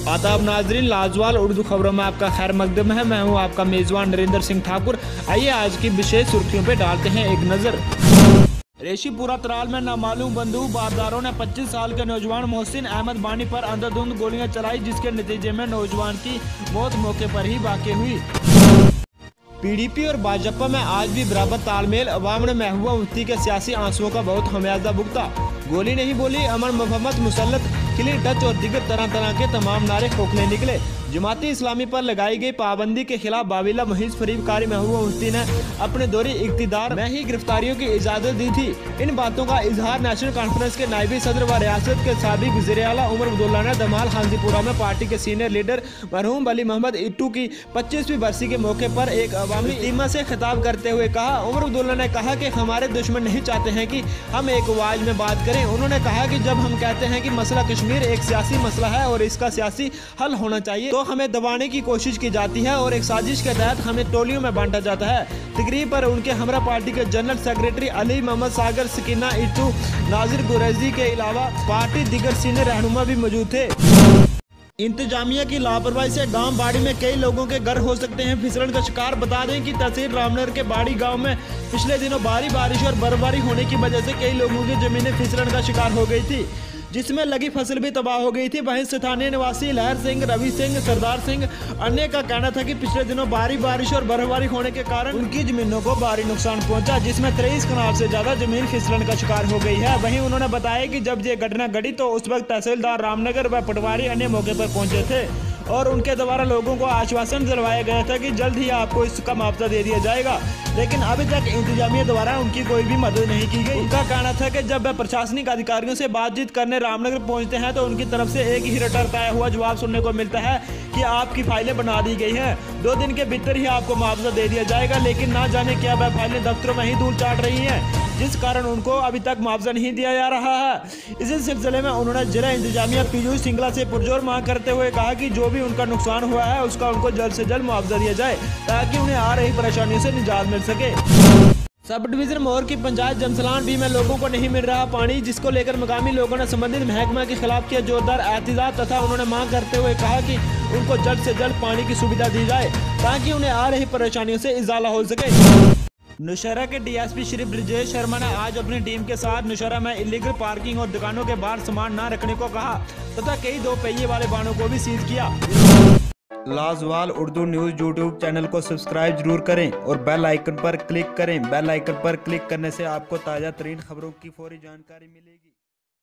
आदाब नाजरीन, लाजवाल उर्दू खबरों में आपका खैर मकदम है। मैं हूं आपका मेजबान नरेंद्र सिंह ठाकुर। आइए आज की विशेष सुर्खियों पे डालते हैं एक नजर। रेशीपुरा त्राल में नामालूम बंदूक बारदारों ने 25 साल के नौजवान मोहसिन अहमद बानी पर अंधाधुंध गोलियां चलाई, जिसके नतीजे में नौजवान की मौत मौके पर ही वाक़ हुई। पीडीपी और भाजपा में आज भी बराबर तालमेल। अवाम ने महबूबा मुफ्ती के सियासी आंसुओं का बहुत खमियाजा भुगता। गोली नहीं बोली, अमर मोहम्मद मुसल्लत, क्लीन टच और दिगर तरह तरह के तमाम नारे खोखले निकले। जमाती इस्लामी पर लगाई गई पाबंदी के खिलाफ बाबिला मुहिज फरीब कारी महबूबा मुफ्ती ने अपने दौरे इख्तिदार में ही गिरफ्तारियों की इजाजत दी थी। इन बातों का इजहार नेशनल कॉन्फ्रेंस के नायबी सदर व रियासत के साबिक वज़ीर आला उमर अब्दुल्ला ने दमाल हाजीपुरा में पार्टी के सीनियर लीडर मरहूम वली मोहम्मद इट्टू की 25वीं बरसी के मौके पर एक अवामी इज्तिमा से खिताब करते हुए कहा। उमर अब्दुल्ला ने कहा कि हमारे दुश्मन नहीं चाहते हैं कि हम एक आवाज में बात करें। उन्होंने कहा कि जब हम कहते हैं कि मसला कश्मीर एक सियासी मसला है और इसका सियासी हल होना चाहिए, तो हमें दबाने की कोशिश की जाती है और एक साजिश के तहत हमें टोलियों में बांटा जाता है। तकरीब पर उनके हमरा पार्टी के general secretary Ali Mohammad Sagar, Sakina it to, नाजिर गुरैजी के अलावा पार्टी दिगर सीनियर रहनुमा भी मौजूद थे। इंतजामिया की लापरवाही से गांव बाड़ी में कई लोगों के घर हो सकते हैं फिसलन का शिकार। बता दें कि तहसील रामनगर के बाड़ी गांव में पिछले दिनों भारी बारिश और बर्फबारी होने की वजह से कई लोगों की जमीनें फिसलन का शिकार हो गई थी, जिसमें लगी फसल भी तबाह हो गई थी। वहीं स्थानीय निवासी लहर सिंह, रवि सिंह, सरदार सिंह अन्य का कहना था कि पिछले दिनों भारी बारिश और बर्फबारी होने के कारण उनकी जमीनों को भारी नुकसान पहुंचा, जिसमें 23 कनाल से ज्यादा जमीन फिसलन का शिकार हो गई है। वहीं उन्होंने बताया कि जब ये घटना घटी तो उस वक्त तहसीलदार रामनगर व पटवारी अन्य मौके पर पहुंचे थे और उनके द्वारा लोगों को आश्वासन दिलवाया गया था कि जल्द ही आपको इसका मुआवजा दे दिया जाएगा, लेकिन अभी तक इंतजामिया द्वारा उनकी कोई भी मदद नहीं की गई। उनका कहना था कि जब वह प्रशासनिक अधिकारियों से बातचीत करने रामनगर पहुंचते हैं तो उनकी तरफ से एक ही रटरताया हुआ जवाब सुनने को मिलता है कि आपकी फाइलें बना दी गई हैं, 2 दिन के भीतर ही आपको मुआवजा दे दिया जाएगा। लेकिन ना जाने क्या वह फाइलें दफ्तरों में ही धूल चाट रही हैं, जिस कारण उनको अभी तक मुआवजा नहीं दिया जा रहा है। इसी सिलसिले में उन्होंने जिला इंतजामिया पीयूष सिंगला से पुरजोर मांग करते हुए कहा कि जो भी उनका नुकसान हुआ है उसका उनको जल्द से जल्द मुआवजा दिया जाए, ताकि उन्हें आ रही परेशानियों से निजात मिल सके। सब डिवीजन मोर की पंचायत जमसलान भी में लोगों को नहीं मिल रहा पानी, जिसको लेकर मकामी लोगों ने संबंधित महकमा के खिलाफ किया जोरदार एहतजाज तथा उन्होंने मांग करते हुए कहा कि उनको जल्द से जल्द पानी की सुविधा दी जाए, ताकि उन्हें आ रही परेशानियों से इजाला हो सके। नौशहरा के डीएसपी श्री ब्रजेश शर्मा ने आज अपनी टीम के साथ नौशहरा में इलीगल पार्किंग और दुकानों के बाहर सामान न रखने को कहा तथा कई 2 पहिए वाले वाहनों को भी सीज किया। लाजवाल उर्दू न्यूज़ यूट्यूब चैनल को सब्सक्राइब जरूर करें और बेल आइकन पर क्लिक करें। बेल आइकन पर क्लिक करने से आपको ताज़ा तरीन खबरों की फौरी जानकारी मिलेगी।